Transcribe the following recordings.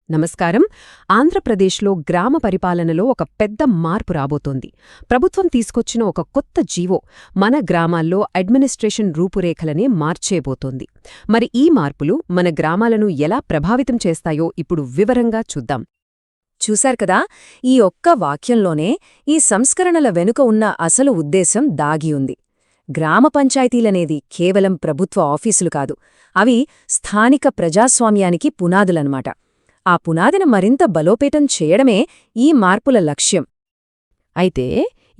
నమస్కారం. ఆంధ్రప్రదేశ్లో గ్రామ పరిపాలనలో ఒక పెద్ద మార్పు రాబోతోంది. ప్రభుత్వం తీసుకొచ్చిన ఒక కొత్త జీవో మన గ్రామాల్లో అడ్మినిస్ట్రేషన్ రూపురేఖలనే మార్చేయబోతోంది. మరి ఈ మార్పులు మన గ్రామాలను ఎలా ప్రభావితం చేస్తాయో ఇప్పుడు వివరంగా చూద్దాం. చూశారు కదా, ఈ ఒక్క వాక్యంలోనే ఈ సంస్కరణల వెనుక ఉన్న అసలు ఉద్దేశం దాగి ఉంది. గ్రామ పంచాయతీలనేది కేవలం ప్రభుత్వ ఆఫీసులు కాదు, అవి స్థానిక ప్రజాస్వామ్యానికి పునాదులన్నమాట. ఆ పునాదిని మరింత బలోపేతం చేయడమే ఈ మార్పుల లక్ష్యం. అయితే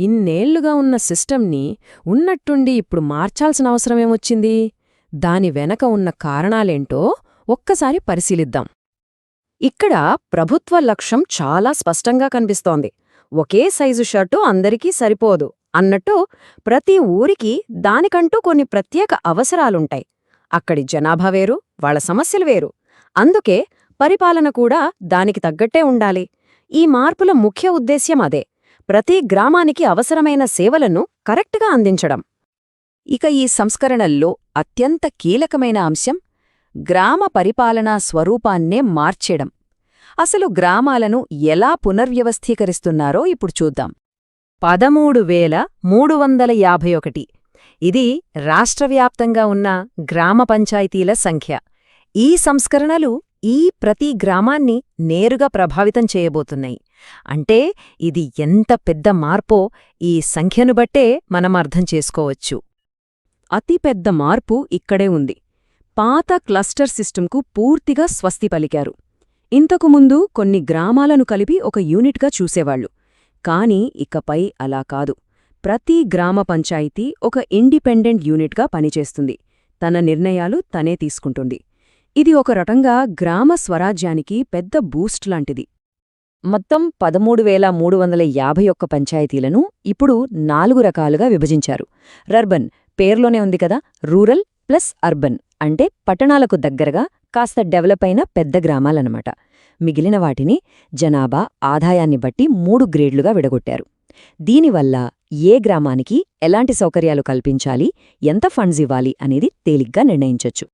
ఇన్నేళ్లుగా ఉన్న సిస్టమ్ని ఉన్నట్టుండి ఇప్పుడు మార్చాల్సిన అవసరమేమొచ్చింది? దాని వెనక ఉన్న కారణాలేంటో ఒక్కసారి పరిశీలిద్దాం. ఇక్కడ ప్రభుత్వ లక్ష్యం చాలా స్పష్టంగా కనిపిస్తోంది. ఒకే సైజు షర్టు అందరికీ సరిపోదు అన్నట్టు ప్రతి ఊరికి దానికంటూ కొన్ని ప్రత్యేక అవసరాలుంటాయి. అక్కడి జనాభా వేరు, వాళ్ల సమస్యలు వేరు. అందుకే పరిపాలన కూడా దానికి తగ్గట్టే ఉండాలి. ఈ మార్పుల ముఖ్య ఉద్దేశ్యం అదే, ప్రతి గ్రామానికి అవసరమైన సేవలను కరెక్ట్గా అందించడం. ఇక ఈ సంస్కరణల్లో అత్యంత కీలకమైన అంశం గ్రామ పరిపాలనా స్వరూపాన్నే మార్చేయడం. అసలు గ్రామాలను ఎలా పునర్వ్యవస్థీకరిస్తున్నారో ఇప్పుడు చూద్దాం. 13,351 ఇది రాష్ట్రవ్యాప్తంగా ఉన్న గ్రామ పంచాయతీల సంఖ్య. ఈ సంస్కరణలు ప్రతి గ్రామాన్ని నేరుగా ప్రభావితం చేయబోతున్నాయి. అంటే ఇది ఎంత పెద్ద మార్పో ఈ సంఖ్యను బట్టే మనం అర్థం చేసుకోవచ్చు. అతిపెద్ద మార్పు ఇక్కడే ఉంది. పాత క్లస్టర్ సిస్టంకు పూర్తిగా స్వస్తి పలికారు. ఇంతకుముందు కొన్ని గ్రామాలను కలిపి ఒక యూనిట్గా చూసేవాళ్లు. కాని ఇకపై అలా కాదు. ప్రతి గ్రామ పంచాయతీ ఒక ఇండిపెండెంట్ యూనిట్గా పనిచేస్తుంది. తన నిర్ణయాలు తనే తీసుకుంటుంది. ఇది ఒక రకంగా గ్రామ స్వరాజ్యానికి పెద్ద బూస్ట్ లాంటిది. మొత్తం 13,351 పంచాయతీలను ఇప్పుడు 4 రకాలుగా విభజించారు. రర్బన్ పేర్లోనే ఉంది కదా, రూరల్ ప్లస్ అర్బన్ అంటే పట్టణాలకు దగ్గరగా కాస్త డెవలప్ అయిన పెద్ద గ్రామాలన్నమాట. మిగిలిన వాటిని జనాభా, ఆదాయాన్ని బట్టి 3 గ్రేడ్లుగా విడగొట్టారు. దీనివల్ల ఏ గ్రామానికి ఎలాంటి సౌకర్యాలు కల్పించాలి, ఎంత ఫండ్స్ ఇవ్వాలి అనేది తేలిగ్గా నిర్ణయించొచ్చు.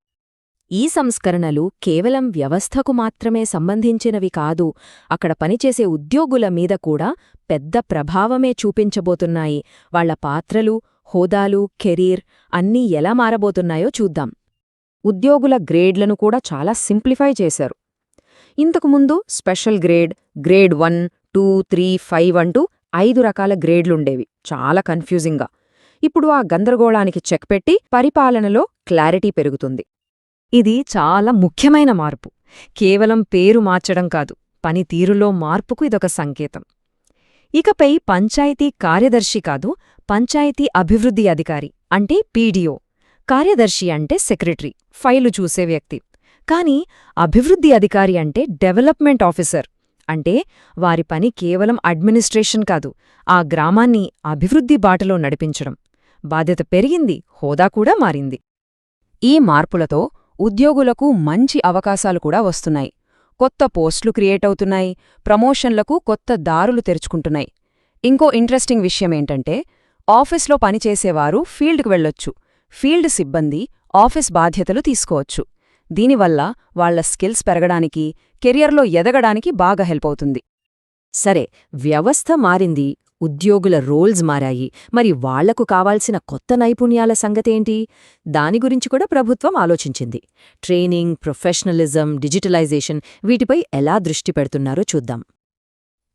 ఈ సంస్కరణలు కేవలం వ్యవస్థకు మాత్రమే సంబంధించినవి కాదు, అక్కడ పనిచేసే ఉద్యోగుల మీద కూడా పెద్ద ప్రభావమే చూపించబోతున్నాయి. వాళ్ల పాత్రలు, హోదాలు, కెరీర్ అన్నీ ఎలా మారబోతున్నాయో చూద్దాం. ఉద్యోగుల గ్రేడ్లను కూడా చాలా సింప్లిఫై చేశారు. ఇంతకుముందు స్పెషల్ గ్రేడ్, గ్రేడ్ 1, 2, 3, 5 అంటూ 5 రకాల గ్రేడ్లుండేవి, చాలా కన్ఫ్యూజింగ్గా. ఇప్పుడు ఆ గందరగోళానికి చెక్ పెట్టి పరిపాలనలో క్లారిటీ పెరుగుతుంది. ఇది చాలా ముఖ్యమైన మార్పు. కేవలం పేరు మార్చడం కాదు, పనితీరులో మార్పుకు ఇదొక సంకేతం. ఇకపై పంచాయతీ కార్యదర్శి కాదు, పంచాయతీ అభివృద్ధి అధికారి అంటే పీడీఓ. కార్యదర్శి అంటే సెక్రటరీ, ఫైలు చూసే వ్యక్తి. కాని అభివృద్ధి అధికారి అంటే డెవలప్మెంట్ ఆఫీసర్. అంటే వారి పని కేవలం అడ్మినిస్ట్రేషన్ కాదు, ఆ గ్రామాన్ని అభివృద్ధి బాటలో నడిపించడం. బాధ్యత పెరిగింది, హోదా కూడా మారింది. ఈ మార్పులతో ఉద్యోగులకు మంచి అవకాశాలు కూడా వస్తున్నాయి. కొత్త పోస్టులు క్రియేట్ అవుతున్నాయి, ప్రమోషన్లకు కొత్త దారులు తెరుచుకుంటున్నాయి. ఇంకో ఇంట్రెస్టింగ్ విషయమేంటంటే, ఆఫీస్లో పనిచేసేవారు ఫీల్డ్కు వెళ్లొచ్చు, ఫీల్డ్ సిబ్బంది ఆఫీస్ బాధ్యతలు తీసుకోవచ్చు. దీనివల్ల వాళ్ల స్కిల్స్ పెరగడానికి, కెరియర్లో ఎదగడానికి బాగా హెల్ప్ అవుతుంది. సరే, వ్యవస్థ మారింది, ఉద్యోగుల రోల్స్ మారాయి. మరి వాళ్లకు కావాల్సిన కొత్త నైపుణ్యాల సంగతేంటి? దాని గురించి కూడా ప్రభుత్వం ఆలోచించింది. ట్రైనింగ్, ప్రొఫెషనలిజం, డిజిటలైజేషన్ వీటిపై ఎలా దృష్టి పెడుతున్నారో చూద్దాం.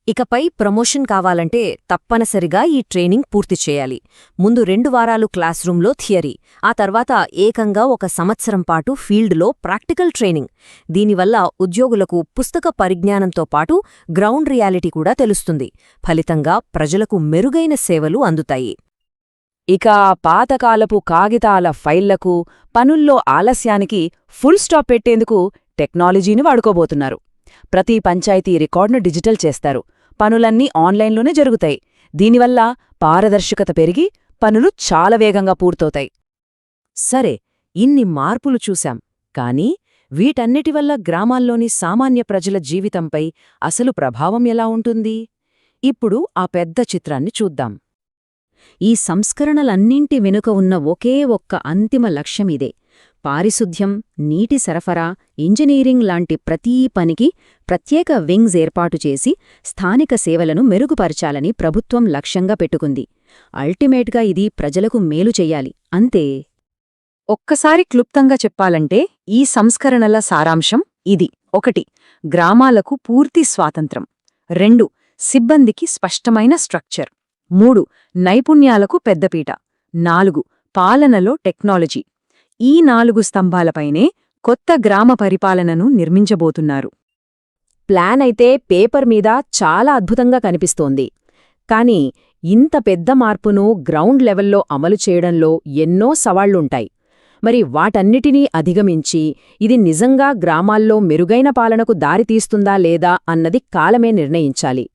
ఇకపై ప్రమోషన్ కావాలంటే తప్పనిసరిగా ఈ ట్రైనింగ్ పూర్తి చేయాలి. ముందు 2 వారాలు క్లాస్ రూంలో థియరీ, ఆ తర్వాత ఏకంగా 1 సంవత్సరం పాటు ఫీల్డ్లో ప్రాక్టికల్ ట్రైనింగ్. దీనివల్ల ఉద్యోగులకు పుస్తక పరిజ్ఞానంతో పాటు గ్రౌండ్ రియాలిటీ కూడా తెలుస్తుంది. ఫలితంగా ప్రజలకు మెరుగైన సేవలు అందుతాయి. ఇక పాతకాలపు కాగితాల ఫైళ్లకు, పనుల్లో ఆలస్యానికి ఫుల్ స్టాప్ పెట్టేందుకు టెక్నాలజీని వాడుకోబోతున్నారు. ప్రతి పంచాయతీ రికార్డును డిజిటల్ చేస్తారు, పనులన్నీ ఆన్లైన్లోనే జరుగుతాయి. దీనివల్ల పారదర్శకత పెరిగి పనులు చాలా వేగంగా పూర్తవుతాయి. సరే, ఇన్ని మార్పులు చూశాం, కానీ వీటన్నిటివల్ల గ్రామాల్లోని సామాన్య ప్రజల జీవితంపై అసలు ప్రభావం ఎలా ఉంటుంది? ఇప్పుడు ఆ పెద్ద చిత్రాన్ని చూద్దాం. ఈ సంస్కరణలన్నింటి వెనుక ఉన్న ఒకే ఒక్క అంతిమ లక్ష్యమిదే, పారిశుధ్యం, నీటి సరఫరా, ఇంజనీరింగ్ లాంటి ప్రతీ పనికి ప్రత్యేక వింగ్స్ ఏర్పాటు చేసి స్థానిక సేవలను మెరుగుపరచాలని ప్రభుత్వం లక్ష్యంగా పెట్టుకుంది. అల్టిమేట్గా ఇది ప్రజలకు మేలు చెయ్యాలి, అంతే. ఒక్కసారి క్లుప్తంగా చెప్పాలంటే ఈ సంస్కరణల సారాంశం ఇది: 1. గ్రామాలకు పూర్తి స్వాతంత్రం. 2. సిబ్బందికి స్పష్టమైన స్ట్రక్చర్. 3. నైపుణ్యాలకు పెద్దపీట. 4. పాలనలో టెక్నాలజీ. ఈ 4 స్తంభాలపైనే కొత్త గ్రామ పరిపాలనను నిర్మించబోతున్నారు. ప్లాన్ అయితే పేపర్ మీద చాలా అద్భుతంగా కనిపిస్తోంది. కానీ ఇంత పెద్ద మార్పును గ్రౌండ్ లెవెల్లో అమలు చేయడంలో ఎన్నో సవాళ్లుంటాయి. మరి వాటన్నిటినీ అధిగమించి ఇది నిజంగా గ్రామాల్లో మెరుగైన పాలనకు దారితీస్తుందా లేదా అన్నది కాలమే నిర్ణయించాలి.